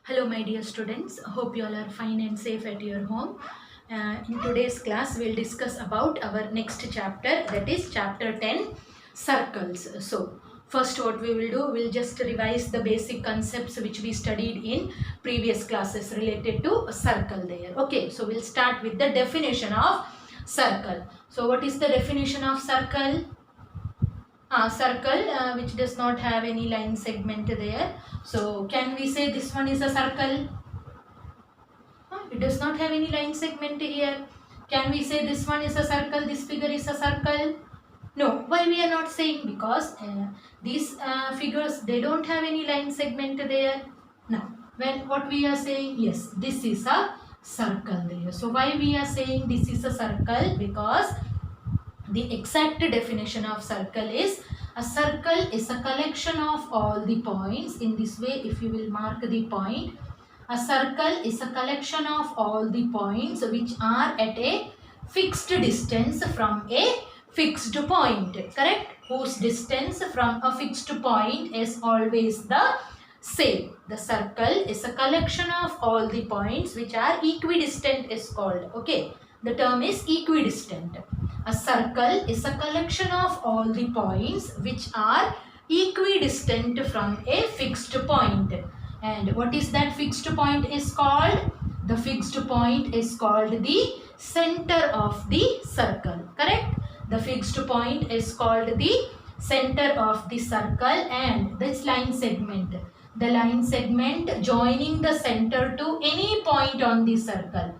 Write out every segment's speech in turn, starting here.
Hello my dear students, hope you all are fine and safe at your home. In today's class we'll discuss about our next chapter, that is chapter 10, circles. So first what we will do, we'll just revise the basic concepts which we studied in previous classes related to a circle there. Okay, so we'll start with the definition of circle. So what is the definition of circle? Circle which does not have any line segment there. So can we say this one is a circle? It does not have any line segment here. Can we say this one is a circle, this figure is a circle? No. Why we are not saying? Because these figures, they don't have any line segment there. Now, when what we are saying, yes, this is a circle there. So why we are saying this is a circle? Because the exact definition of circle is a circle is a collection of all the points. In this way, if you will mark the point, a circle is a collection of all the points which are at a fixed distance from a fixed point. Correct? Whose distance from a fixed point is always the same. The circle is a collection of all the points which are equidistant is called. Okay. The term is equidistant. A circle is a collection of all the points which are equidistant from a fixed point. And what is that fixed point is called? The fixed point is called the center of the circle. Correct? The fixed point is called the center of the circle, and this line segment. The line segment joining the center to any point on the circle.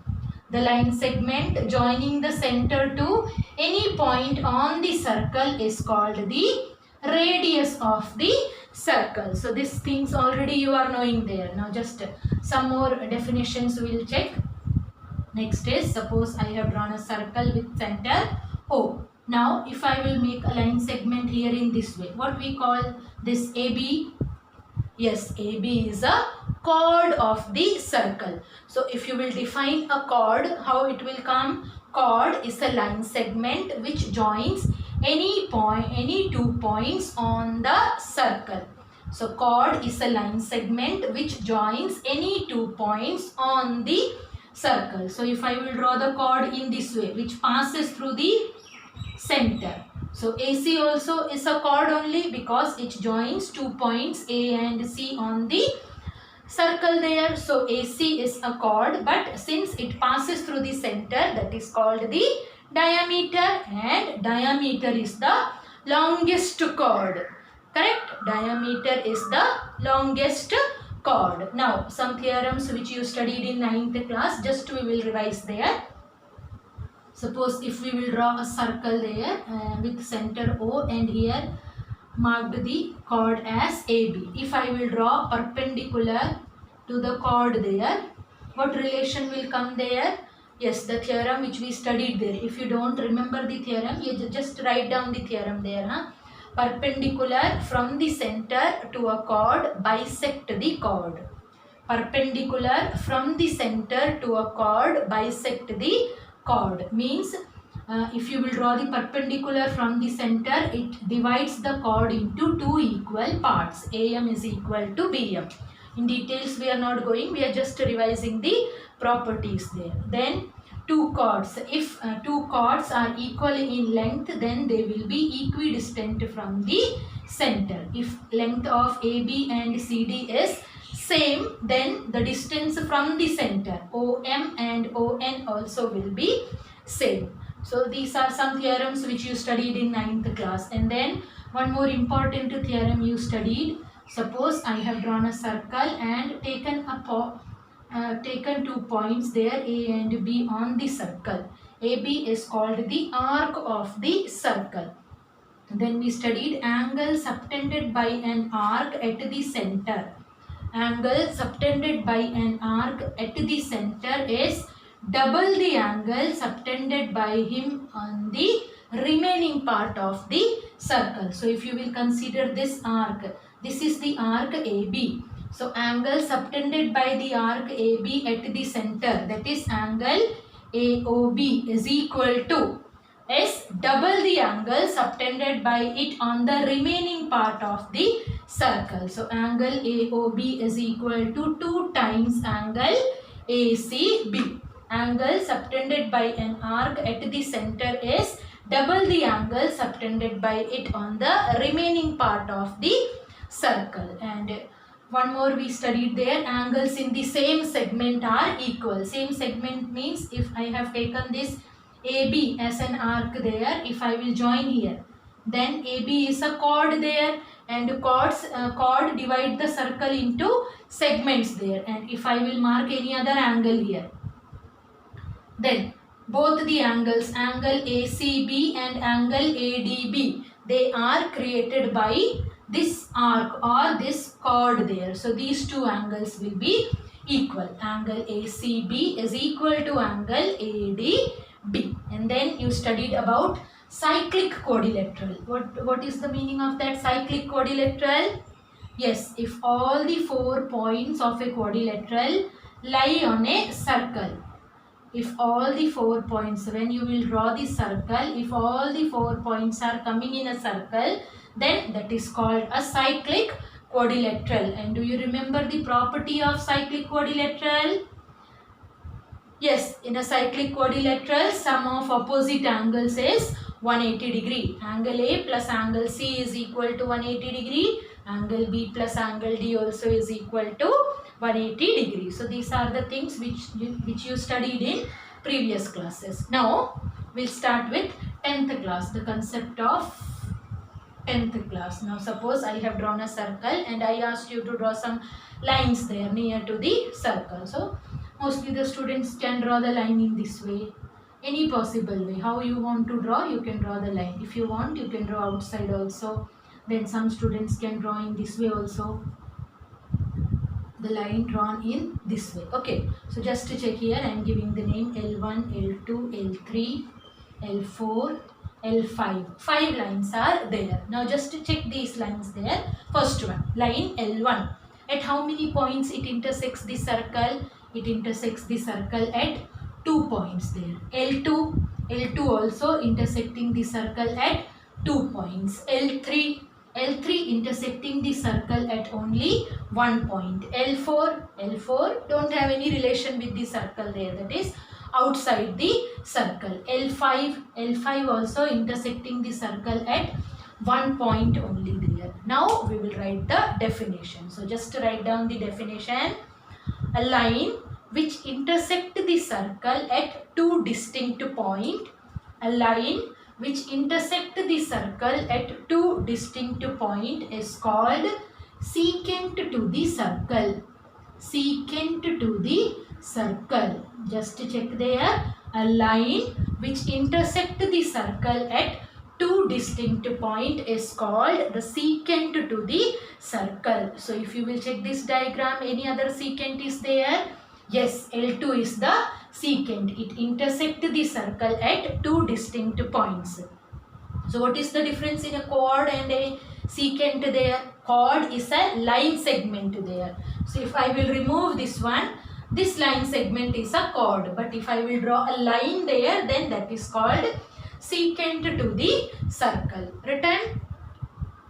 The line segment joining the center to any point on the circle is called the radius of the circle. So these things already you are knowing there. Now just some more definitions we will check. Next is, suppose I have drawn a circle with center O. Now if I will make a line segment here in this way, what we call this AB? Yes, AB is a chord of the circle. So if you will define a chord, how it will come? Chord is a line segment which joins any two points on the circle. So chord is a line segment which joins any 2 points on the circle. So if I will draw the chord in this way, which passes through the center. So AC also is a chord only because it joins 2 points A and C on the circle there. So AC is a chord, but since it passes through the center, that is called the diameter, and diameter is the longest chord. Correct? Diameter is the longest chord. Now some theorems which you studied in 9th class, just we will revise there. Suppose if we will draw a circle there with center O, and here marked the chord as AB. If I will draw perpendicular to the chord there, what relation will come there? Yes, the theorem which we studied there. If you don't remember the theorem, you just write down the theorem there. Perpendicular from the center to a chord, bisect the chord. Perpendicular from the center to a chord, bisect the chord. Means if you will draw the perpendicular from the center, it divides the chord into 2 equal parts. AM is equal to BM. In details we are not going, we are just revising the properties there. Then 2 chords. If 2 chords are equal in length, then they will be equidistant from the center. If length of AB and CD is same, then the distance from the center, OM and ON, also will be same. So these are some theorems which you studied in 9th class. And then one more important theorem you studied. Suppose I have drawn a circle and taken 2 points there, A and B, on the circle. AB is called the arc of the circle. Then we studied angle subtended by an arc at the center. Angle subtended by an arc at the center is double the angle subtended by him on the remaining part of the circle. So if you will consider this arc, this is the arc AB. So angle subtended by the arc AB at the center, that is angle AOB, is equal to double the angle subtended by it on the remaining part of the circle. So angle AOB is equal to 2 times angle ACB. Angle subtended by an arc at the center is double the angle subtended by it on the remaining part of the circle. And one more we studied there, angles in the same segment are equal. Same segment means if I have taken this AB as an arc there, if I will join here, then AB is a chord there, and chord divide the circle into segments there. And if I will mark any other angle here, then both the angles, angle ACB and angle ADB, they are created by this arc or this chord there. So these two angles will be equal. Angle ACB is equal to angle ADB. And then you studied about cyclic quadrilateral. What is the meaning of that cyclic quadrilateral? Yes, if all the 4 points of a quadrilateral lie on a circle, if all the 4 points, when you will draw the circle, if all the 4 points are coming in a circle, then that is called a cyclic quadrilateral. And do you remember the property of cyclic quadrilateral? Yes, in a cyclic quadrilateral, sum of opposite angles is 180 degree. Angle A plus angle C is equal to 180 degree. Angle B plus angle D also is equal to 180 degree. So these are the things which you studied in previous classes. Now we'll start with 10th class, the concept of 10th class. Now suppose I have drawn a circle and I asked you to draw some lines there near to the circle. So mostly the students can draw the line in this way, any possible way. How you want to draw, you can draw the line. If you want, you can draw outside also. Then some students can draw in this way also, the line drawn in this way. Okay, so just to check here, I am giving the name L1, L2, L3, L4, L5. 5 lines are there. Now just to check these lines there. First one, line L1. At how many points it intersects the circle? It intersects the circle at 2 points there. L2 also intersecting the circle at 2 points. L3 intersecting the circle at only 1 point. L4 don't have any relation with the circle there, that is outside the circle. L5 also intersecting the circle at 1 point only there. Now we will write the definition. So just to write down the definition, a line which intersect the circle at 2 distinct points. A line which intersect the circle at 2 distinct points is called secant to the circle. Secant to the circle. Just to check there, a line which intersect the circle at 2 distinct points is called the secant to the circle. So if you will check this diagram, any other secant is there? Yes, L2 is the secant. It intersects the circle at 2 distinct points. So what is the difference in a chord and a secant there? Chord is a line segment there. So if I will remove this one, this line segment is a chord. But if I will draw a line there, then that is called secant to the circle. Written?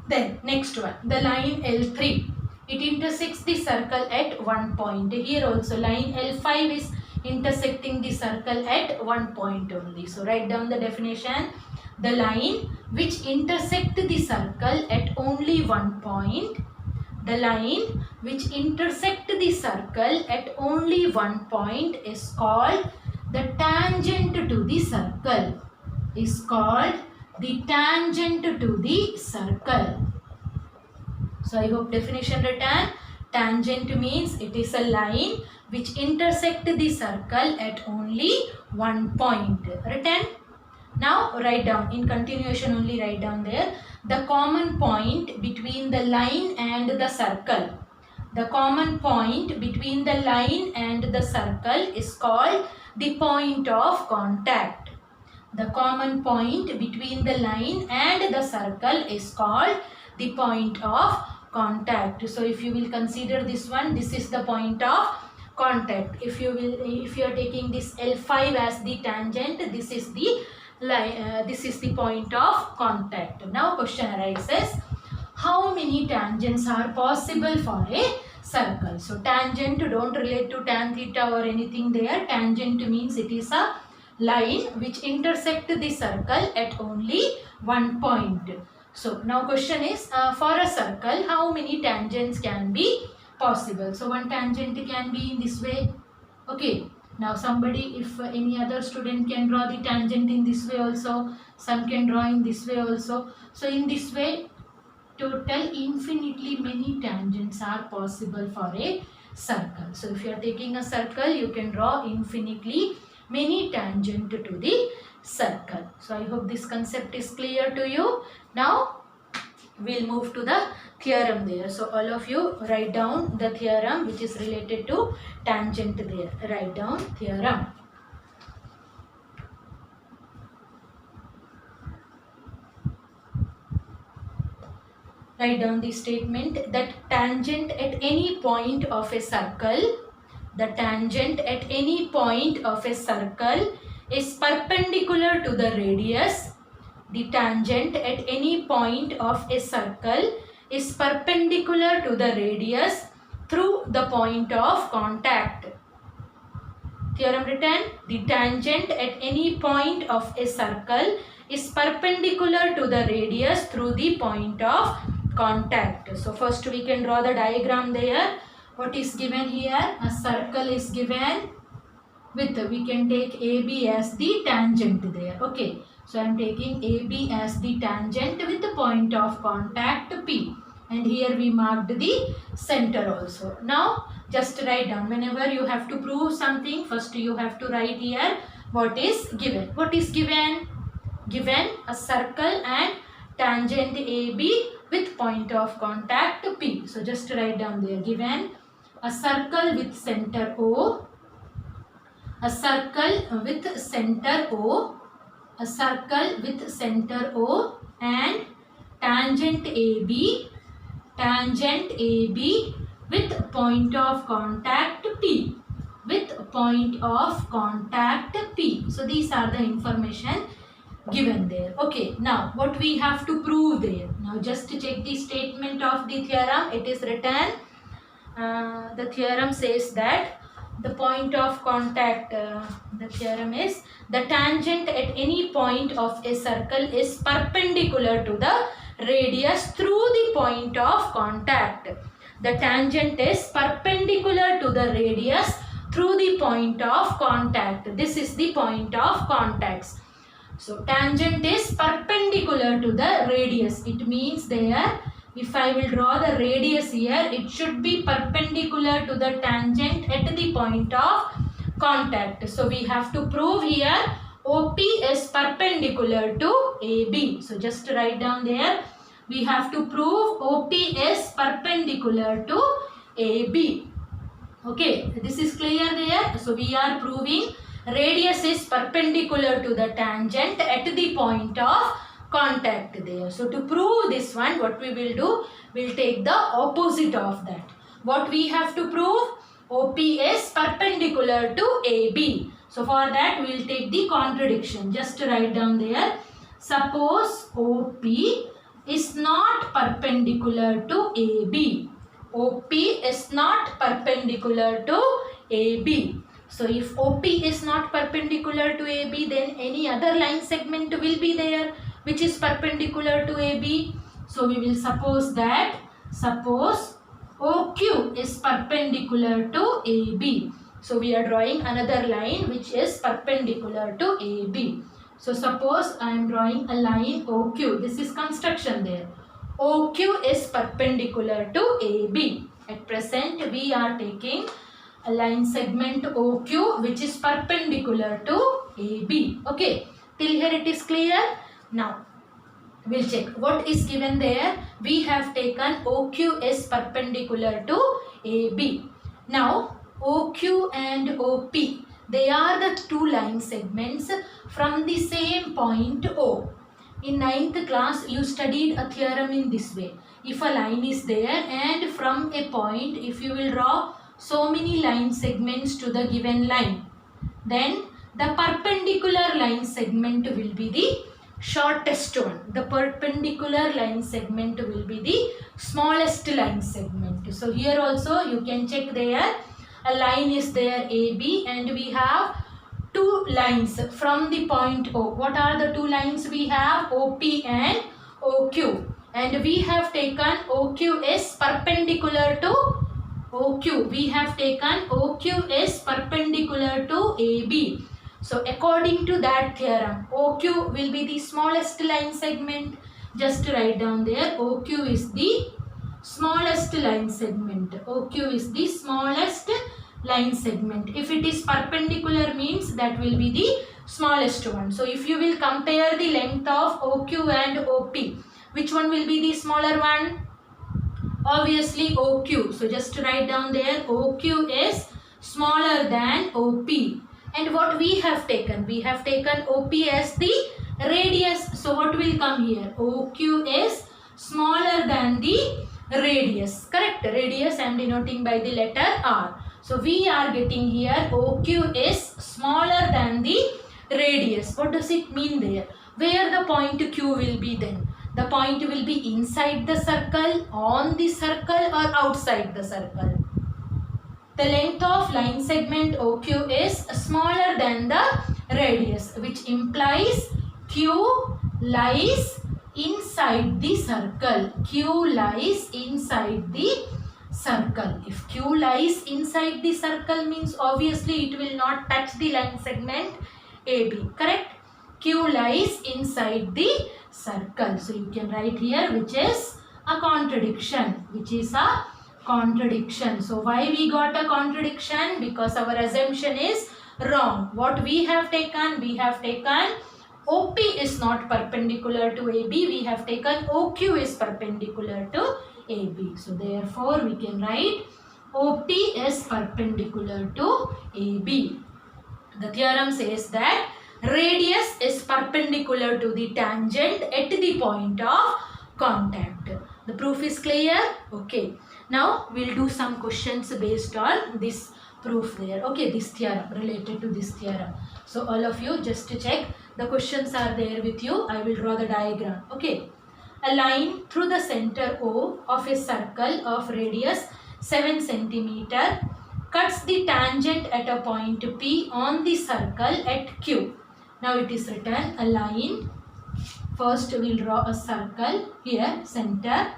Then next one, the line L3. It intersects the circle at 1 point. Here also line L5 is intersecting the circle at 1 point only. So write down the definition. The line which intersect the circle at only 1 point. The line which intersect the circle at only 1 point is called the tangent to the circle. Is called the tangent to the circle. So I hope definition written. Tangent means it is a line which intersect the circle at only 1 point. Written? Now write down, in continuation only write down there, the common point between the line and the circle. The common point between the line and the circle is called the point of contact. The common point between the line and the circle is called the point of contact. So if you will consider this one, this is the point of contact. If you are taking this L5 as the tangent, this is the line, this is the point of contact. Now question arises, how many tangents are possible for a circle. So tangent don't relate to tan theta or anything there. Tangent means it is a line which intersect the circle at only one point. So now question is for a circle how many tangents can be possible. So one tangent can be in this way. Okay. Now somebody, if any other student can draw the tangent in this way also, some can draw in this way also. So in this way total infinitely many tangents are possible for a circle. So if you are taking a circle, you can draw infinitely many tangent to the circle. So I hope this concept is clear to you. Now we'll move to the theorem there. So all of you write down the theorem which is related to tangent there. Write down theorem. Write down the statement that tangent at any point of a circle, the tangent at any point of a circle is perpendicular to the radius. The tangent at any point of a circle is perpendicular to the radius through the point of contact. Theorem written, the tangent at any point of a circle is perpendicular to the radius through the point of contact. So first we can draw the diagram there. What is given here? A circle is given with, we can take AB as the tangent there. Okay. So I am taking AB as the tangent with the point of contact P. And here we marked the center also. Now just write down. Whenever you have to prove something, first you have to write here what is given. What is given? Given a circle and tangent AB with point of contact P. So just write down there. Given a circle with center O, a circle with center O, a circle with center O and tangent AB with point of contact P, with point of contact P. So these are the information given there. Okay, now what we have to prove there. Now just to check the statement of the theorem, it is written, the theorem says that the point of contact, the theorem is the tangent at any point of a circle is perpendicular to the radius through the point of contact. The tangent is perpendicular to the radius through the point of contact. This is the point of contacts. So tangent is perpendicular to the radius. It means there, if I will draw the radius here, it should be perpendicular to the tangent at the point of contact. So we have to prove here OP is perpendicular to AB. So just write down there. We have to prove OP is perpendicular to AB. Okay, this is clear there. So we are proving radius is perpendicular to the tangent at the point of contact there. So to prove this one, what we will do, we'll take the opposite of that. What we have to prove? OP is perpendicular to AB. So for that we will take the contradiction. Just write down there. Suppose OP is not perpendicular to AB. OP is not perpendicular to AB. So if OP is not perpendicular to AB, then any other line segment will be there which is perpendicular to AB. So we will suppose that, suppose OQ is perpendicular to AB. So we are drawing another line which is perpendicular to AB. So suppose I am drawing a line OQ. This is construction there. OQ is perpendicular to AB. At present we are taking a line segment OQ which is perpendicular to AB. Okay, till here it is clear. Now we'll check what is given there. We have taken OQ is perpendicular to AB. Now OQ and OP, they are the two line segments from the same point O. In 9th class you studied a theorem in this way. If a line is there and from a point, if you will draw so many line segments to the given line, then the perpendicular line segment will be the shortest one. The perpendicular line segment will be the smallest line segment. So here also you can check there, a line is there AB, and we have two lines from the point O. What are the two lines we have? OP and OQ. And we have taken OQ is perpendicular to OQ. We have taken OQ is perpendicular to AB. So according to that theorem, OQ will be the smallest line segment. Just write down there, OQ is the smallest line segment. OQ is the smallest line segment. If it is perpendicular means that will be the smallest one. So if you will compare the length of OQ and OP, which one will be the smaller one? Obviously OQ. So just write down there, OQ is smaller than OP. And what we have taken? We have taken OP as the radius. So what will come here? OQ is smaller than the radius. Correct? Radius I am denoting by the letter R. So we are getting here OQ is smaller than the radius. What does it mean there? Where the point Q will be then? The point will be inside the circle, on the circle, or outside the circle. The length of line segment OQ is smaller than the radius, which implies Q lies inside the circle. Q lies inside the circle. If Q lies inside the circle means obviously it will not touch the line segment AB. Correct? Q lies inside the circle. So you can write here which is a contradiction. Which is a contradiction. So why we got a contradiction? Because our assumption is wrong. What we have taken? We have taken OP is not perpendicular to AB. We have taken OQ is perpendicular to AB. So therefore we can write OP is perpendicular to AB. The theorem says that radius is perpendicular to the tangent at the point of contact. The proof is clear? Okay. Now we'll do some questions based on this proof there. Okay, this theorem, related to this theorem. So all of you just check. The questions are there with you. I will draw the diagram. Okay. A line through the center O of a circle of radius 7 centimeter cuts the tangent at a point P on the circle at Q. Now it is written a line. First we will draw a circle here, center,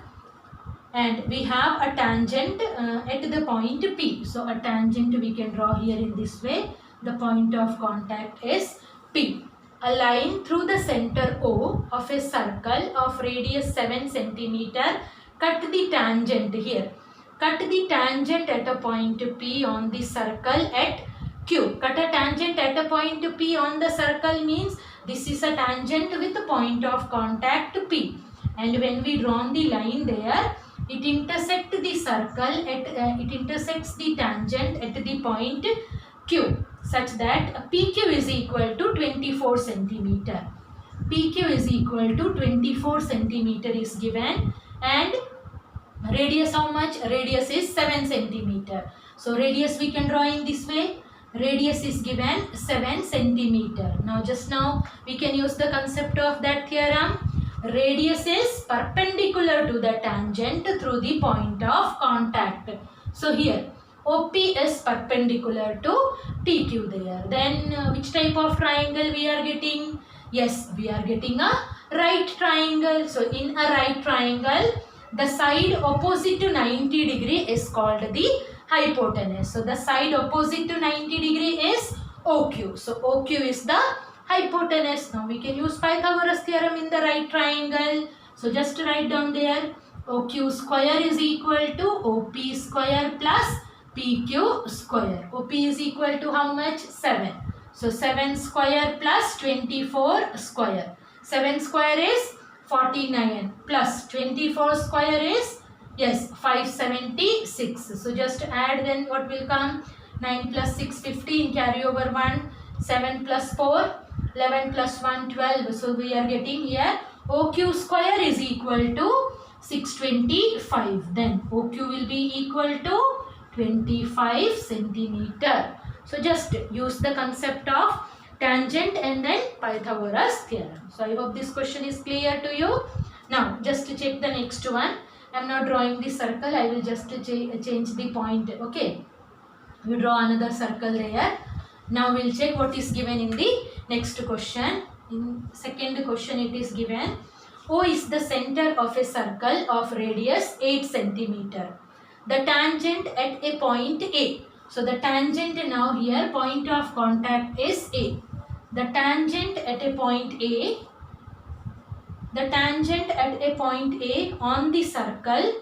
and we have a tangent at the point P. So a tangent we can draw here in this way. The point of contact is P. A line through the center O of a circle of radius 7 centimeter cut the tangent here. Cut the tangent at a point P on the circle at Q. Cut a tangent at a point P on the circle means this is a tangent with a point of contact P. And when we draw the line there, it intersects the circle at it intersects the tangent at the point Q, such that PQ is equal to 24 centimeter. PQ is equal to 24 centimeter is given, and radius how much? Radius is 7 centimeter. So radius we can draw in this way. Radius is given 7 centimeter. Now just now we can use the concept of that theorem. Radius is perpendicular to the tangent through the point of contact. So here OP is perpendicular to PQ there. Then which type of triangle we are getting? Yes, we are getting a right triangle. So in a right triangle, the side opposite to 90 degree is called the hypotenuse. So the side opposite to 90 degree is OQ. So OQ is the hypotenuse. Now we can use Pythagoras theorem in the right triangle. So just write down there, OQ square is equal to OP square plus PQ square. OP is equal to how much? 7. So 7 square plus 24 square. 7 square is 49 plus 24 square is, yes, 576. So just add, then what will come? 9 plus 6, 15, carry over 1, 7 plus 4, 11 plus 1, 12. So we are getting here OQ square is equal to 625. Then OQ will be equal to 25 centimeter. So just use the concept of tangent and then Pythagoras theorem. So I hope this question is clear to you. Now just to check the next one. I am not drawing the circle. I will just change the point. Okay. We draw another circle there. Now we'll check what is given in the next question. In second question it is given. O is the center of a circle of radius 8 centimeter. The tangent at a point A. So the tangent now here, point of contact is A. The tangent at a point A. The tangent at a point A on the circle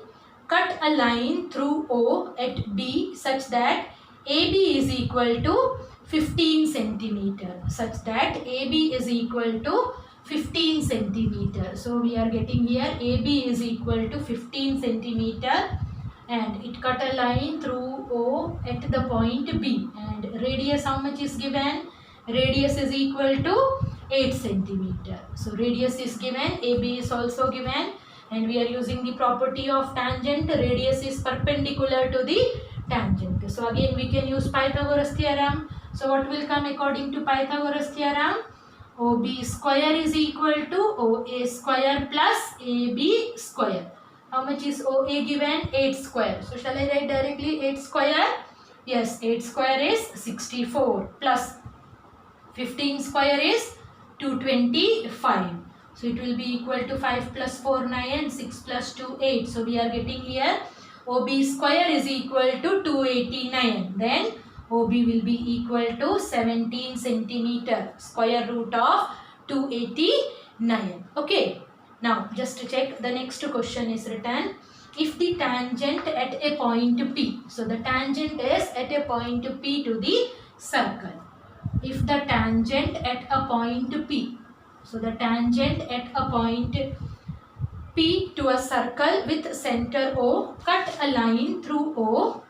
cut a line through O at B such that AB is equal to 15 centimeter. Such that AB is equal to 15 centimeter. So we are getting here AB is equal to 15 centimeter and it cut a line through O at the point B, and radius how much is given? Radius is equal to 8 centimeter. So radius is given, AB is also given, and we are using the property of tangent. Radius is perpendicular to the tangent. So again we can use Pythagoras theorem. So what will come according to Pythagoras theorem? OB square is equal to OA square plus AB square. How much is OA given? 8 square. So shall I write directly 8 square? Yes, 8 square is 64 plus 15 square is 225. So it will be equal to 5 plus 4 9 and 6 plus 2 8. So we are getting here OB square is equal to 289. Then OB will be equal to 17 centimeter, square root of 289. Okay. Now just to check, the next question is written. If the tangent at a point P. So the tangent is at a point P to the circle. If the tangent at a point P. So the tangent at a point P to a circle with center O, cut a line through O.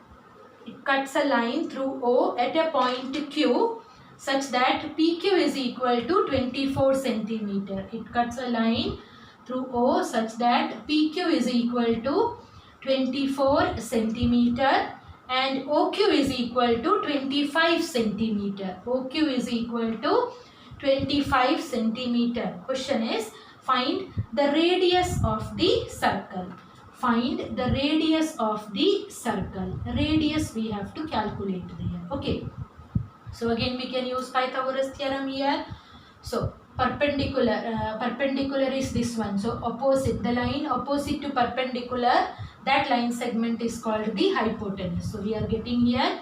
It cuts a line through O at a point Q such that PQ is equal to 24 centimeter. It cuts a line through O such that PQ is equal to 24 centimeter and OQ is equal to 25 centimeter. OQ is equal to 25 centimeter. Question is, find the radius of the circle. Find the radius of the circle. Radius we have to calculate there. Okay. So again we can use Pythagoras theorem here. So perpendicular is this one. So opposite, the line opposite to perpendicular, that line segment is called the hypotenuse. So we are getting here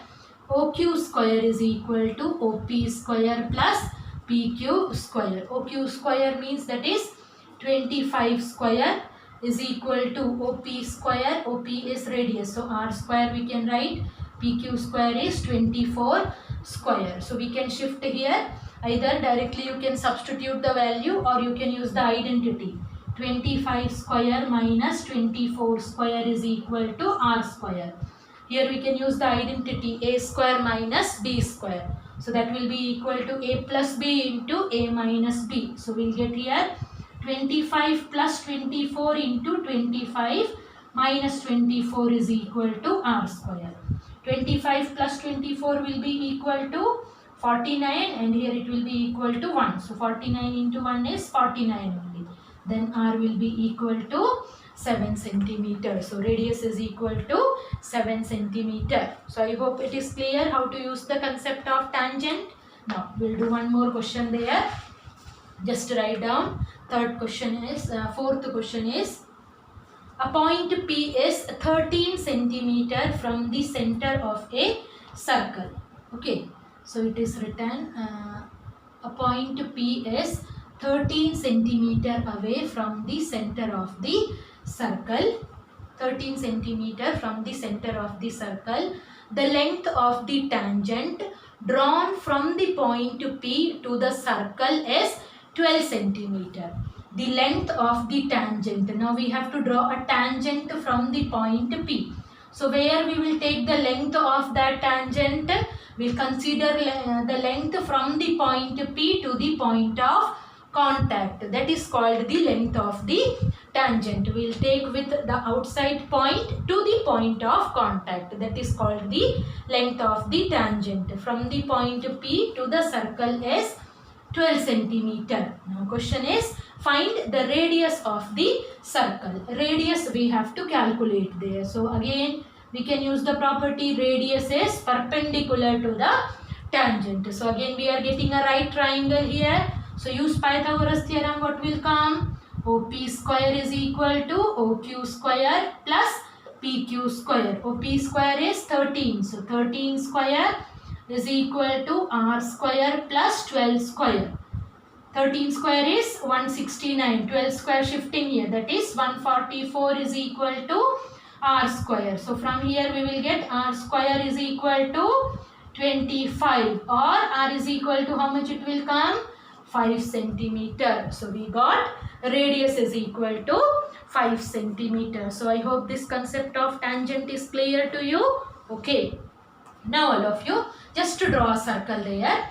OQ square is equal to OP square plus PQ square. OQ square means that is 25 square is equal to OP square. OP is radius. So R square we can write. PQ square is 24 square. So we can shift here. Either directly you can substitute the value or you can use the identity. 25 square minus 24 square is equal to R square. Here we can use the identity A square minus B square. So that will be equal to A plus B into A minus B. So we'll get here 25 plus 24 into 25 minus 24 is equal to R square. 25 plus 24 will be equal to 49 and here it will be equal to 1. So 49 into 1 is 49 only. Then R will be equal to 7 centimeter. So radius is equal to 7 centimeter. So I hope it is clear how to use the concept of tangent. Now we'll do one more question there. Just write down. Fourth question is a point P is 13 centimeter from the center of a circle. Okay. So it is written a point P is 13 centimeter away from the center of the circle. 13 centimeter from the center of the circle. The length of the tangent drawn from the point P to the circle is 12 centimeter. The length of the tangent. Now we have to draw a tangent from the point P. So where we will take the length of that tangent? We will consider the length from the point P to the point of contact. That is called the length of the tangent. We will take with the outside point to the point of contact. That is called the length of the tangent. From the point P to the circle is 12 centimeter. Now question is find the radius of the circle. Radius we have to calculate there. So again we can use the property radius is perpendicular to the tangent. So again we are getting a right triangle here. So use Pythagoras theorem. What will come? OP square is equal to OQ square plus PQ square. OP square is 13. So 13 square is equal to R square plus 12 square. 13 square is 169. 12 square shifting here. That is 144 is equal to R square. So from here we will get R square is equal to 25, or R is equal to how much it will come? 5 centimeter. So we got radius is equal to 5 centimeter. So I hope this concept of tangent is clear to you. Okay. Now all of you just to draw a circle there.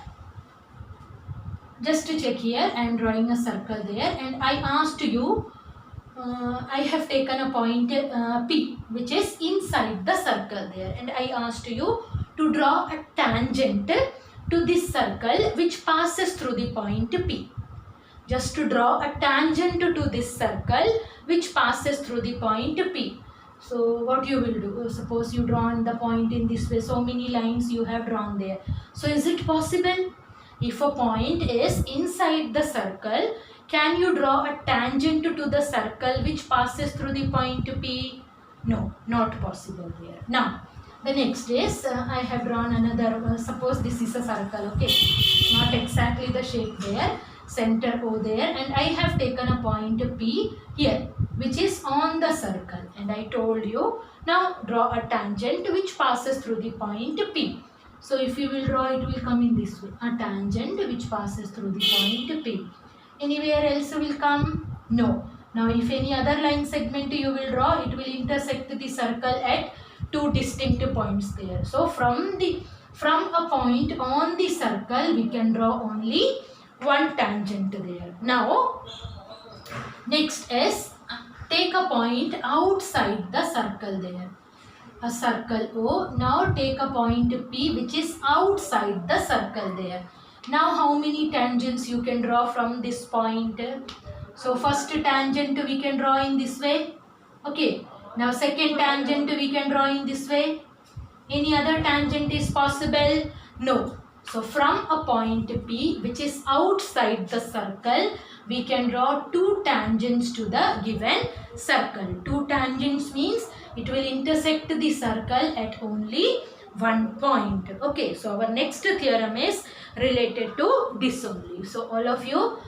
Just to check here, I am drawing a circle there, and I asked you, I have taken a point P which is inside the circle there, and I asked you to draw a tangent to this circle which passes through the point P. Just to draw a tangent to this circle which passes through the point P. So what you will do? Suppose you drawn the point in this way, so many lines you have drawn there. So is it possible? If a point is inside the circle, can you draw a tangent to the circle which passes through the point P? No, not possible there. Now, the next is, I have drawn another, suppose this is a circle, okay, not exactly the shape there, center O there, and I have taken a point P here, which is on the circle, and I told you, now draw a tangent which passes through the point P. So if you will draw, it will come in this way, a tangent which passes through the point P. Anywhere else will come? No. Now if any other line segment you will draw, it will intersect the circle at two distinct points there. So from a point on the circle, we can draw only one tangent there. Now next is take a point outside the circle there. A circle O. Now take a point P which is outside the circle there. Now how many tangents you can draw from this point? So first tangent we can draw in this way. Okay. Now second tangent we can draw in this way. Any other tangent is possible? No. So from a point P which is outside the circle, we can draw two tangents to the given circle. Two tangents means it will intersect the circle at only one point. Okay, so our next theorem is related to this only. So all of you,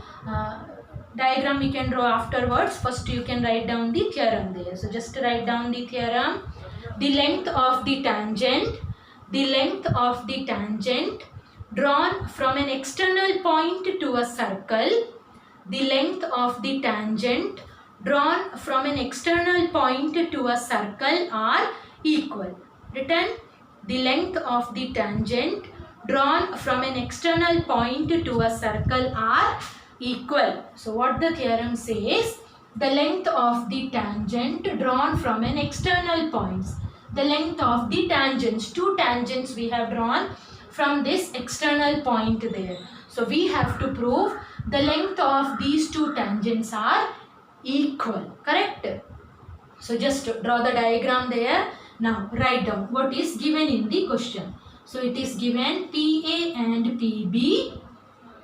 diagram we can draw afterwards. First you can write down the theorem there. So just write down the theorem. The length of the tangent drawn from an external point to a circle, the length of the tangent drawn from an external point to a circle are equal. Written, the length of the tangent drawn from an external point to a circle are equal. So what the theorem says, the length of the tangent drawn from an external point, the length of the tangents, two tangents we have drawn from this external point there. So we have to prove the length of these two tangents are equal. Correct? So just draw the diagram there. Now write down what is given in the question. So it is given PA and PB.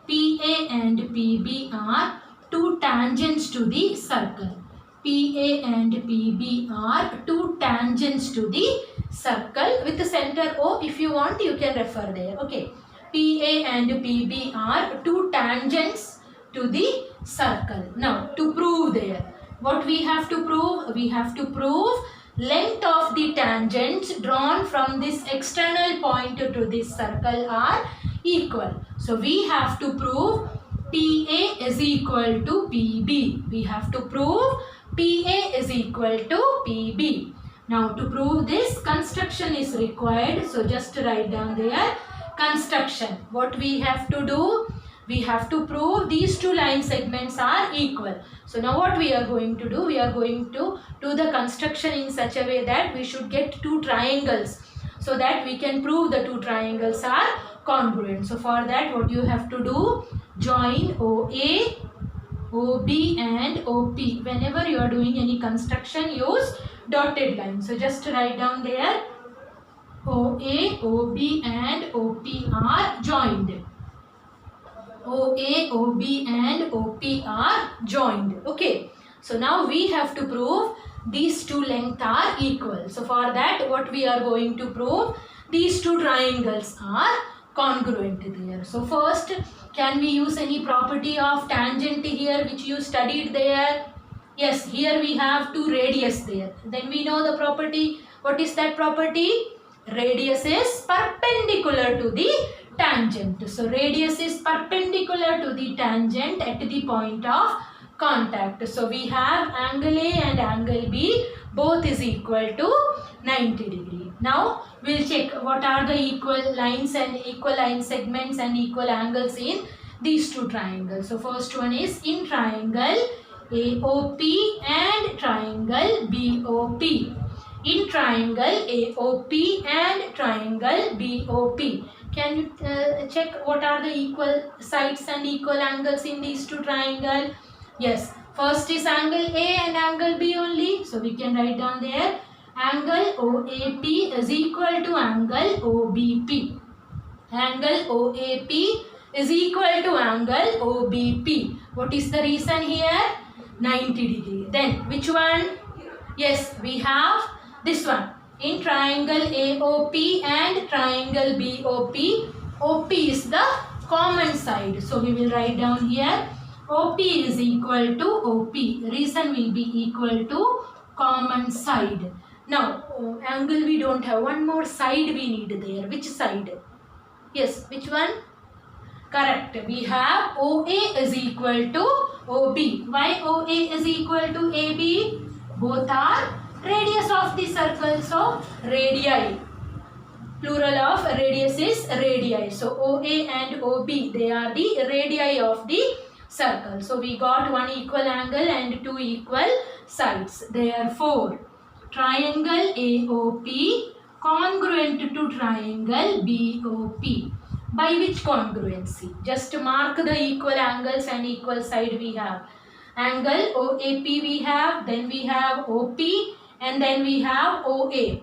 PA and PB are two tangents to the circle. PA and PB are two tangents to the circle with the center O. If you want, you can refer there. Okay. PA and PB are two tangents to the circle. Now to prove there, what we have to prove? We have to prove length of the tangents drawn from this external point to this circle are equal. So we have to prove PA is equal to PB. We have to prove PA is equal to PB. Now to prove this, construction is required. So just write down there, construction. What we have to do? We have to prove these two line segments are equal. So now what we are going to do? We are going to do the construction in such a way that we should get two triangles, so that we can prove the two triangles are congruent. So for that, what you have to do, join OA, OB and OP. Whenever you are doing any construction, use dotted line. So just write down there, OA, OB and OP are joined. OA, OB and OP are joined. Okay. So now we have to prove these two lengths are equal. So for that, what we are going to prove, these two triangles are congruent there. So first, can we use any property of tangent here which you studied there? Yes, here we have two radius there. Then we know the property. What is that property? Radius is perpendicular to the tangent. So radius is perpendicular to the tangent at the point of contact. So we have angle A and angle B, both is equal to 90 degree. Now we'll check what are the equal lines and equal line segments and equal angles in these two triangles. So first one is in triangle AOP and triangle BOP. In triangle AOP and triangle BOP. Can you check what are the equal sides and equal angles in these two triangles? Yes, first is angle A and angle B only. So we can write down there, angle OAP is equal to angle OBP. Angle OAP is equal to angle OBP. What is the reason here? 90 degree. Then which one? Yes, we have this one. In triangle AOP and triangle BOP, OP is the common side. So we will write down here, OP is equal to OP. Reason will be equal to common side. Now, angle we don't have. One more side we need there. Which side? Yes, which one? Correct. We have OA is equal to OB. Why OA is equal to AB? Both are radius of the circle. So, radii. Plural of radius is radii. So, OA and OB, they are the radii of the circle. So, we got one equal angle and two equal sides. Therefore, triangle AOP congruent to triangle BOP. By which congruency? Just mark the equal angles and equal side we have. Angle OAP we have, then we have OP and then we have OA.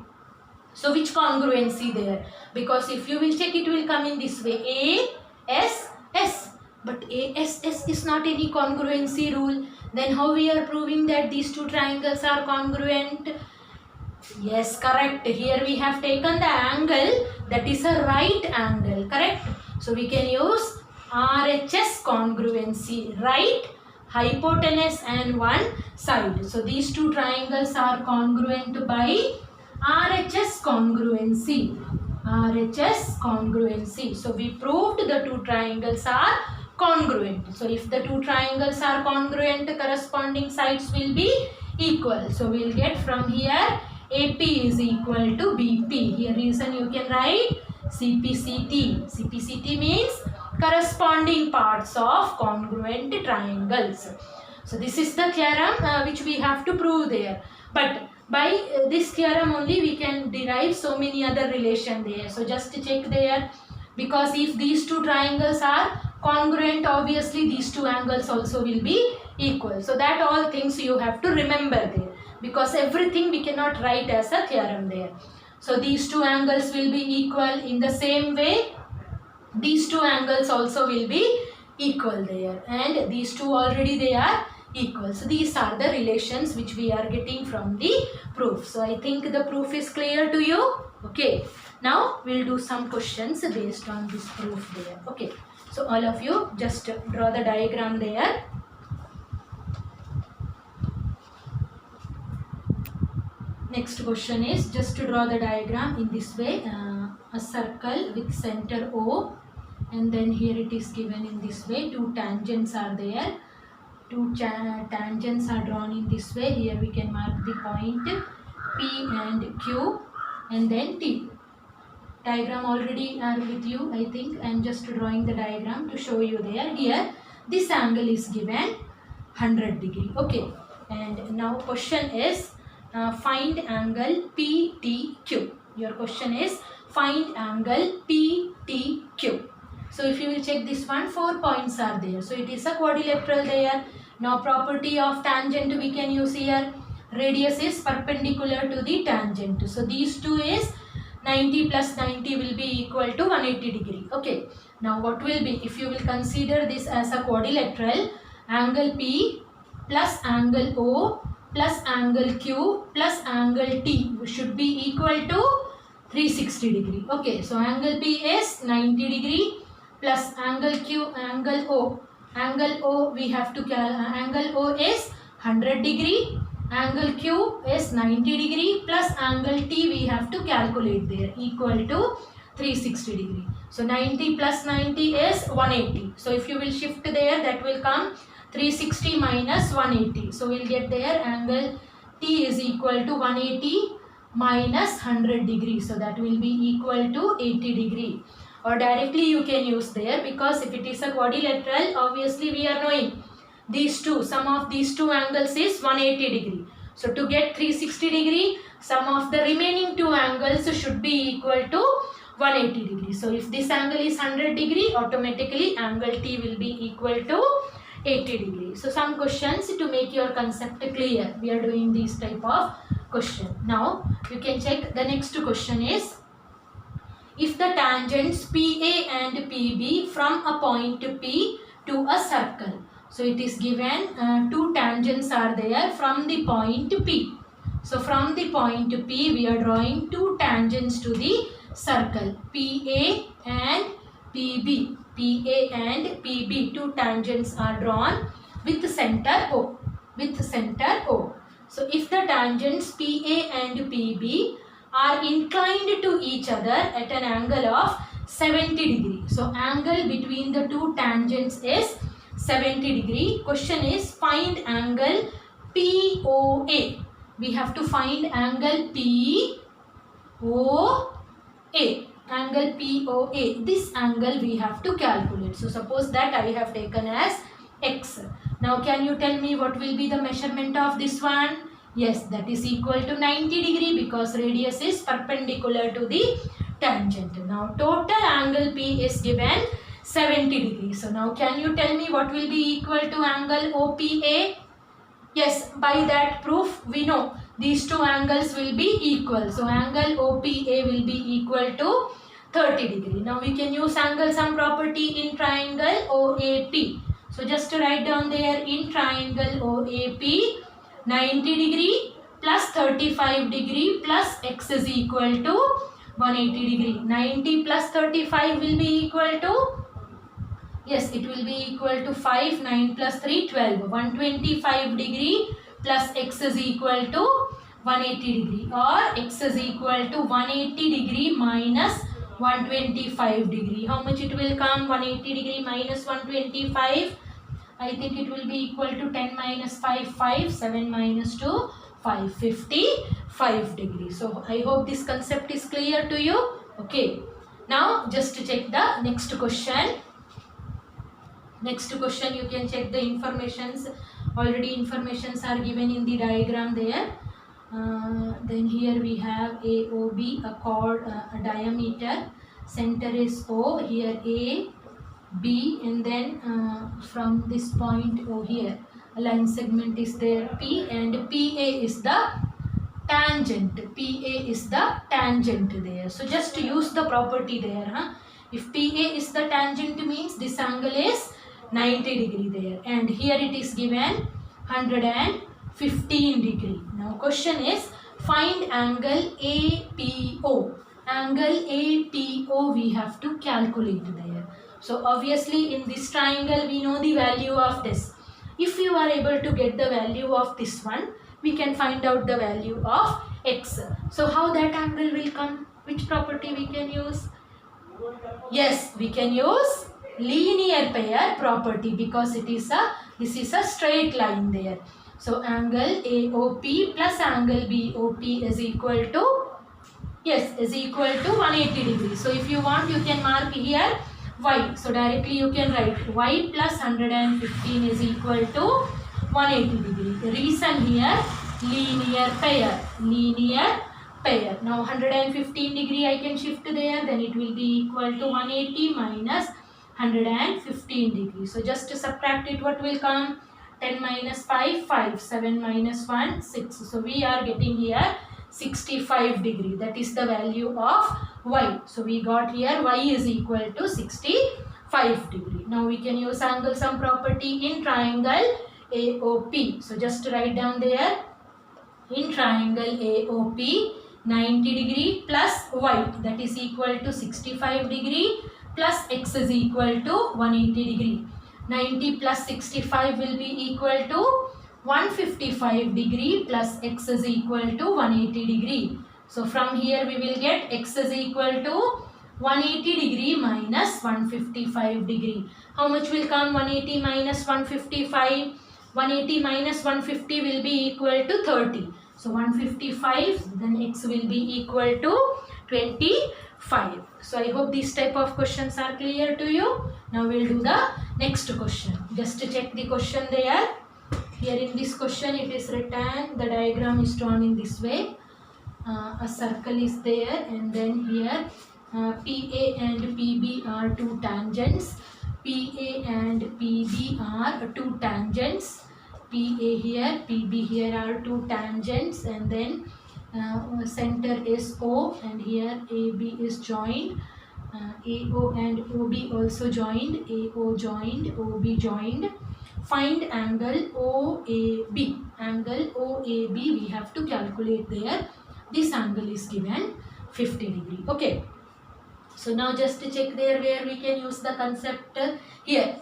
So which congruency there? Because if you will check, it will come in this way, ASS. But ASS is not any congruency rule. Then how we are proving that these two triangles are congruent? Yes, correct. Here we have taken the angle that is a right angle, correct? So we can use RHS congruency, right, hypotenuse and one side. So these two triangles are congruent by RHS congruency. RHS congruency. So we proved the two triangles are congruent. So if the two triangles are congruent, corresponding sides will be equal. So we will get from here AP is equal to BP. Here reason you can write CPCT. CPCT means corresponding parts of congruent triangles. So this is the theorem which we have to prove there. But by this theorem only we can derive so many other relation there. So just check there, because if these two triangles are congruent, obviously these two angles also will be equal. So that all things you have to remember there, because everything we cannot write as a theorem there. So these two angles will be equal. In the same way, these two angles also will be equal there, and these two already they are equal. So these are the relations which we are getting from the proof. So I think the proof is clear to you. Okay. Now we'll do some questions based on this proof there. Okay. So all of you just draw the diagram there. Next question is just to draw the diagram in this way. A circle with center O, and then here it is given in this way. Two tangents are there. Two tangents are drawn in this way. Here we can mark the point P and Q and then T. Diagram already are with you, I think. I am just drawing the diagram to show you there. Here this angle is given 100 degree. Okay. And now question is find angle PTQ. Your question is find angle PTQ. So if you will check this one, 4 points are there. So it is a quadrilateral there. Now property of tangent we can use here. Radius is perpendicular to the tangent. So these two is 90 plus 90 will be equal to 180 degree. Okay. Now what will be, if you will consider this as a quadrilateral, angle P plus angle O plus angle Q plus angle T should be equal to 360 degree. Okay. So angle P is 90 degree plus angle Q, angle O. Angle O we have to, angle O is 100 degree. Angle Q is 90 degree plus angle T we have to calculate there, equal to 360 degree. So 90 plus 90 is 180. So if you will shift there, that will come 360 minus 180. So we'll get there angle T is equal to 180 minus 100 degree. So that will be equal to 80 degree. Or directly you can use there, because if it is a quadrilateral, obviously we are knowing these two, sum of these two angles is 180 degree. So to get 360 degree, sum of the remaining two angles should be equal to 180 degree. So if this angle is 100 degree, automatically angle T will be equal to 80 degree. So some questions to make your concept clear. We are doing this type of question. Now you can check the next question is, if the tangents PA and PB from a point P to a circle. So it is given two tangents are there from the point P. So from the point P we are drawing two tangents to the circle PA and PB. PA and PB, two tangents are drawn with center O. With center O. So if the tangents PA and PB are inclined to each other at an angle of 70 degree. So angle between the two tangents is 70 degree. Question is, find angle POA. We have to find angle POA. Angle POA. This angle we have to calculate. So suppose that I have taken as X. Now can you tell me what will be the measurement of this one? Yes, that is equal to 90 degree because radius is perpendicular to the tangent. Now total angle P is given 70 degree. So now can you tell me what will be equal to angle OPA? Yes, by that proof we know these two angles will be equal. So angle OPA will be equal to 30 degree. Now we can use angle sum property in triangle OAP. So just to write down there, in triangle OAP, 90 degree plus 35 degree plus X is equal to 180 degree. 90 plus 35 will be equal to, yes, it will be equal to 5, 9 plus 3, 12. 125 degree plus X is equal to 180 degree, or X is equal to 180 degree minus 125 degree. How much it will come? 180 degree minus 125. I think it will be equal to 10 minus 5, 5, 7 minus 2, 5, 55 degrees. So I hope this concept is clear to you. Okay. Now just to check the next question. Next question you can check the informations. Already informations are given in the diagram there. Then here we have AOB, a chord, a diameter. Center is O, here A, B, and then from this point O here, a line segment is there P, and PA is the tangent. PA is the tangent there. So just to use the property there. If PA is the tangent means this angle is 90 degree there, and here it is given 115 degree. Now question is, find angle APO. Angle APO we have to calculate there. So obviously in this triangle we know the value of this. If you are able to get the value of this one, we can find out the value of X. So how that angle will come? Which property we can use? Yes, we can use linear pair property, because this is a straight line there. So angle AOP plus angle BOP is equal to, yes, is equal to 180 degrees. So if you want, you can mark here Y. So directly you can write Y plus 115 is equal to 180 degree. The reason here, linear pair. Linear pair. Now 115 degree I can shift there, then it will be equal to 180 minus 115 degrees. So just to subtract it, what will come? 10 minus 5, 5, 7 minus 1, 6. So we are getting here 65 degree. That is the value of y. So we got here y is equal to 65 degree. Now we can use angle sum property in triangle AOP. So just write down there, in triangle AOP, 90 degree plus y, that is equal to 65 degree, plus x is equal to 180 degree. 90 plus 65 will be equal to 155 degree, plus x is equal to 180 degree. So from here we will get x is equal to 180 degree minus 155 degree. How much will come 180 minus 155? 180 minus 150 will be equal to 30. So 155, then x will be equal to 25. So I hope these type of questions are clear to you. Now we'll do the next question. Just to check the question there. Here in this question it is written, the diagram is drawn in this way. A circle is there, and then here PA and PB are two tangents. PA and PB are two tangents. PA here, PB here are two tangents, and then center is O, and here AB is joined. AO and OB also joined. AO joined, OB joined. Find angle OAB. Angle OAB we have to calculate there. This angle is given 50 degree. Okay. So now just to check there where we can use the concept here.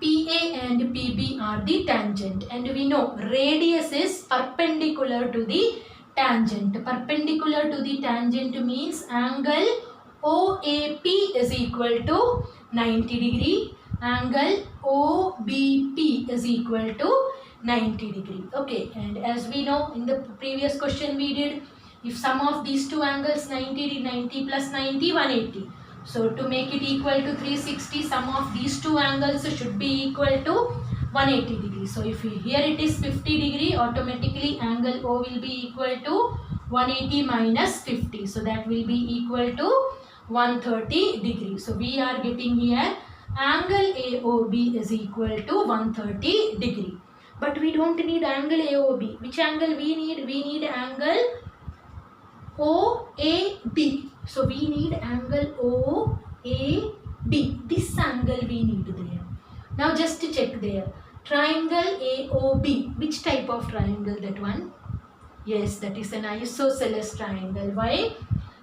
PA and PB are the tangent, and we know radius is perpendicular to the tangent. Perpendicular to the tangent means angle OAP is equal to 90 degree. Angle OBP is equal to 90 degree. Okay, and as we know in the previous question we did, if sum of these two angles 90 plus 90, 180. So to make it equal to 360, sum of these two angles should be equal to 180 degrees. So if here it is 50 degree, automatically angle O will be equal to 180 minus 50. So that will be equal to 130 degrees. So we are getting here angle AOB is equal to 130 degree. But we don't need angle AOB. Which angle we need? We need angle OAB. So we need angle OAB. This angle we need there. Now just to check there. Triangle AOB. Which type of triangle that one? Yes, that is an isosceles triangle. Why?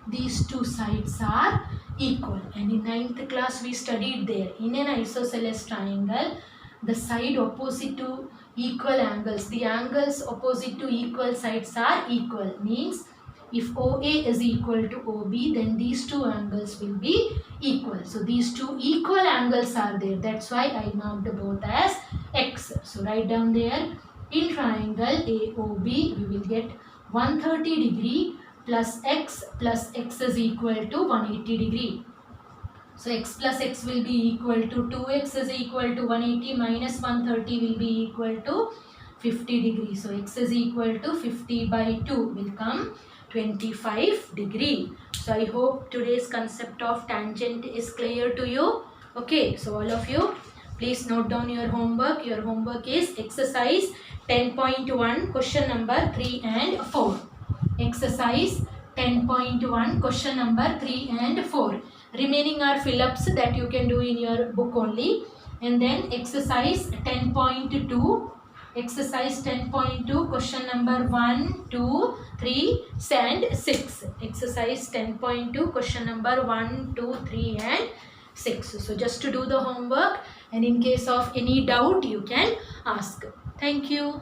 These two sides are equal. And in 9th class we studied there. In an isosceles triangle, the side opposite to equal angles, the angles opposite to equal sides are equal. Means if OA is equal to OB, then these two angles will be equal. So these two equal angles are there. That's why I marked both as X. So write down there, in triangle AOB we will get 130 degree plus x is equal to 180 degree. So x plus x will be equal to 2x is equal to 180 minus 130 will be equal to 50 degree. So x is equal to 50 by 2 will come 25 degree. So I hope today's concept of tangent is clear to you. Okay, so all of you please note down your homework. Your homework is exercise 10.1 question number 3 and 4. Exercise 10.1 question number 3 and 4. Remaining are fill-ups that you can do in your book only. And then exercise 10.2. Exercise 10.2 question number 1, 2, 3 and 6. Exercise 10.2 question number 1, 2, 3 and 6. So just to do the homework, and in case of any doubt you can ask. Thank you.